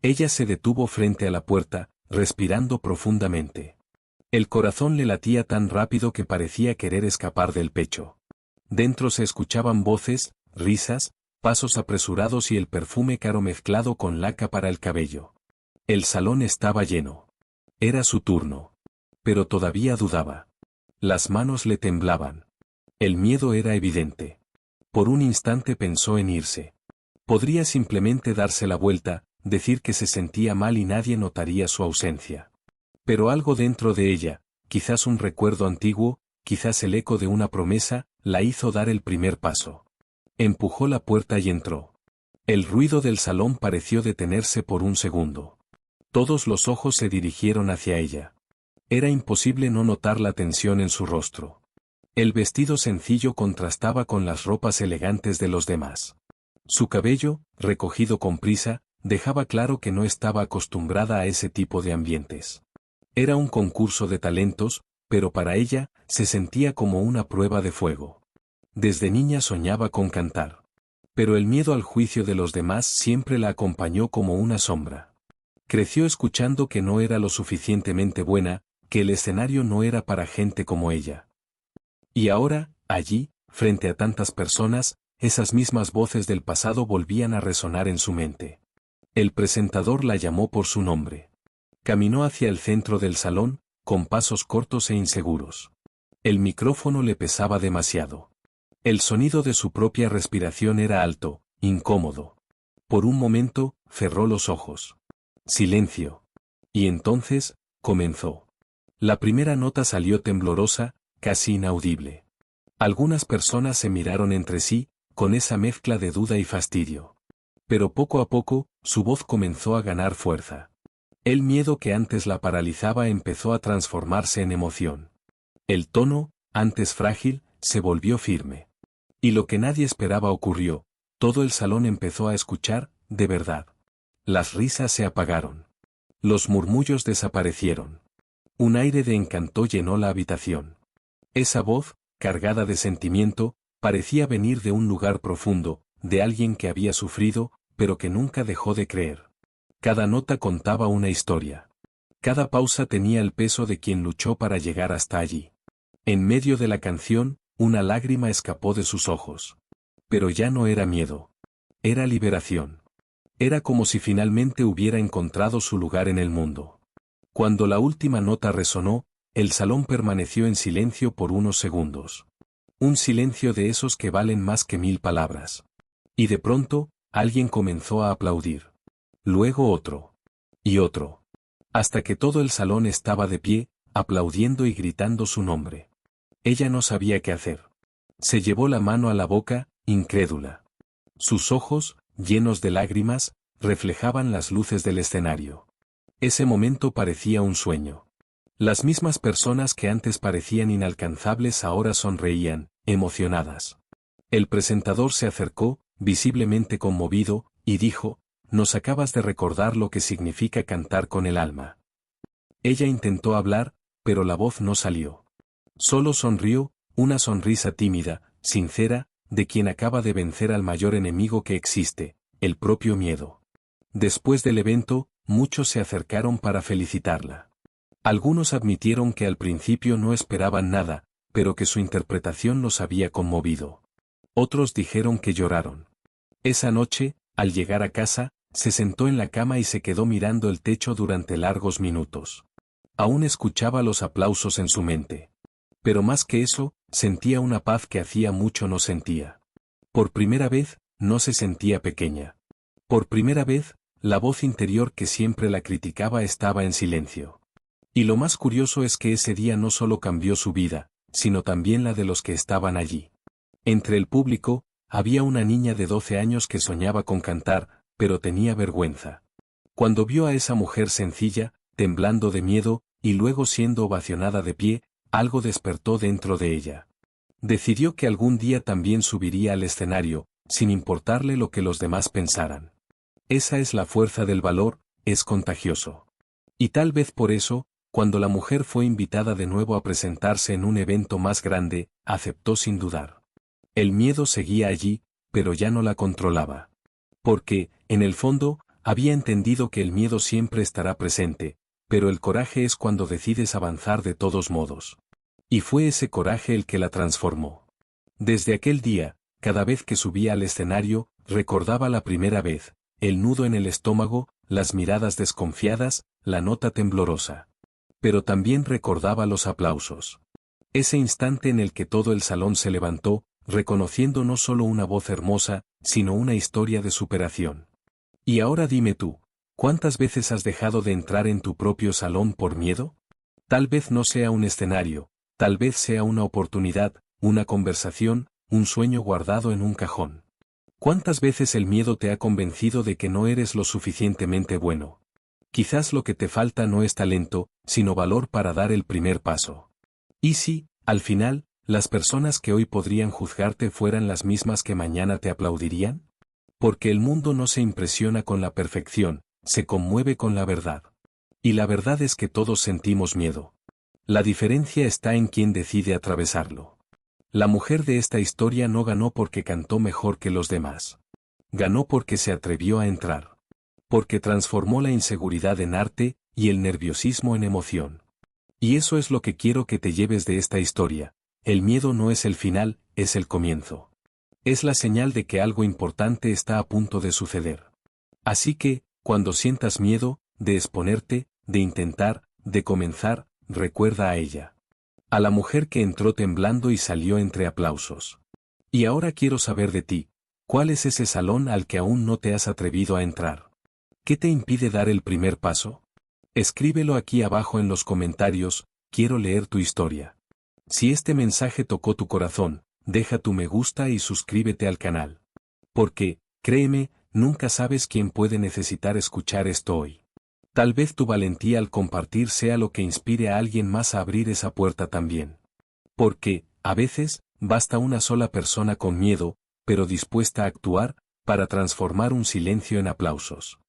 Ella se detuvo frente a la puerta, respirando profundamente. El corazón le latía tan rápido que parecía querer escapar del pecho. Dentro se escuchaban voces, risas, pasos apresurados y el perfume caro mezclado con laca para el cabello. El salón estaba lleno. Era su turno. Pero todavía dudaba. Las manos le temblaban. El miedo era evidente. Por un instante pensó en irse. Podría simplemente darse la vuelta, decir que se sentía mal y nadie notaría su ausencia. Pero algo dentro de ella, quizás un recuerdo antiguo, quizás el eco de una promesa, la hizo dar el primer paso. Empujó la puerta y entró. El ruido del salón pareció detenerse por un segundo. Todos los ojos se dirigieron hacia ella. Era imposible no notar la tensión en su rostro. El vestido sencillo contrastaba con las ropas elegantes de los demás. Su cabello, recogido con prisa, dejaba claro que no estaba acostumbrada a ese tipo de ambientes. Era un concurso de talentos, pero para ella, se sentía como una prueba de fuego. Desde niña soñaba con cantar. Pero el miedo al juicio de los demás siempre la acompañó como una sombra. Creció escuchando que no era lo suficientemente buena, que el escenario no era para gente como ella. Y ahora, allí, frente a tantas personas, esas mismas voces del pasado volvían a resonar en su mente. El presentador la llamó por su nombre. Caminó hacia el centro del salón, con pasos cortos e inseguros. El micrófono le pesaba demasiado. El sonido de su propia respiración era alto, incómodo. Por un momento, cerró los ojos. Silencio. Y entonces, comenzó. La primera nota salió temblorosa, casi inaudible. Algunas personas se miraron entre sí, con esa mezcla de duda y fastidio. Pero poco a poco, su voz comenzó a ganar fuerza. El miedo que antes la paralizaba empezó a transformarse en emoción. El tono, antes frágil, se volvió firme. Y lo que nadie esperaba ocurrió, todo el salón empezó a escuchar, de verdad. Las risas se apagaron. Los murmullos desaparecieron. Un aire de encanto llenó la habitación. Esa voz, cargada de sentimiento, parecía venir de un lugar profundo, de alguien que había sufrido, pero que nunca dejó de creer. Cada nota contaba una historia. Cada pausa tenía el peso de quien luchó para llegar hasta allí. En medio de la canción, una lágrima escapó de sus ojos. Pero ya no era miedo. Era liberación. Era como si finalmente hubiera encontrado su lugar en el mundo. Cuando la última nota resonó, el salón permaneció en silencio por unos segundos. Un silencio de esos que valen más que 1000 palabras. Y de pronto, alguien comenzó a aplaudir. Luego otro. Y otro. Hasta que todo el salón estaba de pie, aplaudiendo y gritando su nombre. Ella no sabía qué hacer. Se llevó la mano a la boca, incrédula. Sus ojos, llenos de lágrimas, reflejaban las luces del escenario. Ese momento parecía un sueño. Las mismas personas que antes parecían inalcanzables ahora sonreían, emocionadas. El presentador se acercó, visiblemente conmovido, y dijo: «Nos acabas de recordar lo que significa cantar con el alma». Ella intentó hablar, pero la voz no salió. Solo sonrió, una sonrisa tímida, sincera, de quien acaba de vencer al mayor enemigo que existe, el propio miedo. Después del evento, muchos se acercaron para felicitarla. Algunos admitieron que al principio no esperaban nada, pero que su interpretación los había conmovido. Otros dijeron que lloraron. Esa noche, al llegar a casa, se sentó en la cama y se quedó mirando el techo durante largos minutos. Aún escuchaba los aplausos en su mente. Pero más que eso, sentía una paz que hacía mucho no sentía. Por primera vez, no se sentía pequeña. Por primera vez, la voz interior que siempre la criticaba estaba en silencio. Y lo más curioso es que ese día no solo cambió su vida, sino también la de los que estaban allí. Entre el público, había una niña de 12 años que soñaba con cantar, pero tenía vergüenza. Cuando vio a esa mujer sencilla, temblando de miedo, y luego siendo ovacionada de pie, algo despertó dentro de ella. Decidió que algún día también subiría al escenario, sin importarle lo que los demás pensaran. Esa es la fuerza del valor, es contagioso. Y tal vez por eso, cuando la mujer fue invitada de nuevo a presentarse en un evento más grande, aceptó sin dudar. El miedo seguía allí, pero ya no la controlaba. Porque, en el fondo, Había entendido que el miedo siempre estará presente, pero el coraje es cuando decides avanzar de todos modos. Y fue ese coraje el que la transformó. Desde aquel día, cada vez que subía al escenario, recordaba la primera vez, el nudo en el estómago, las miradas desconfiadas, la nota temblorosa. Pero también recordaba los aplausos. Ese instante en el que todo el salón se levantó, reconociendo no solo una voz hermosa, sino una historia de superación. Y ahora dime tú, ¿cuántas veces has dejado de entrar en tu propio salón por miedo? Tal vez no sea un escenario, tal vez sea una oportunidad, una conversación, un sueño guardado en un cajón. ¿Cuántas veces el miedo te ha convencido de que no eres lo suficientemente bueno? Quizás lo que te falta no es talento, sino valor para dar el primer paso. ¿Y si, al final, las personas que hoy podrían juzgarte fueran las mismas que mañana te aplaudirían? Porque el mundo no se impresiona con la perfección, se conmueve con la verdad. Y la verdad es que todos sentimos miedo. La diferencia está en quién decide atravesarlo. La mujer de esta historia no ganó porque cantó mejor que los demás. Ganó porque se atrevió a entrar. Porque transformó la inseguridad en arte y el nerviosismo en emoción. Y eso es lo que quiero que te lleves de esta historia. El miedo no es el final, es el comienzo. Es la señal de que algo importante está a punto de suceder. Así que, cuando sientas miedo, de exponerte, de intentar, de comenzar, recuerda a ella. A la mujer que entró temblando y salió entre aplausos. Y ahora quiero saber de ti, ¿cuál es ese salón al que aún no te has atrevido a entrar? ¿Qué te impide dar el primer paso? Escríbelo aquí abajo en los comentarios, quiero leer tu historia. Si este mensaje tocó tu corazón, deja tu me gusta y suscríbete al canal. Porque, créeme, nunca sabes quién puede necesitar escuchar esto hoy. Tal vez tu valentía al compartir sea lo que inspire a alguien más a abrir esa puerta también. Porque, a veces, basta una sola persona con miedo, pero dispuesta a actuar, para transformar un silencio en aplausos.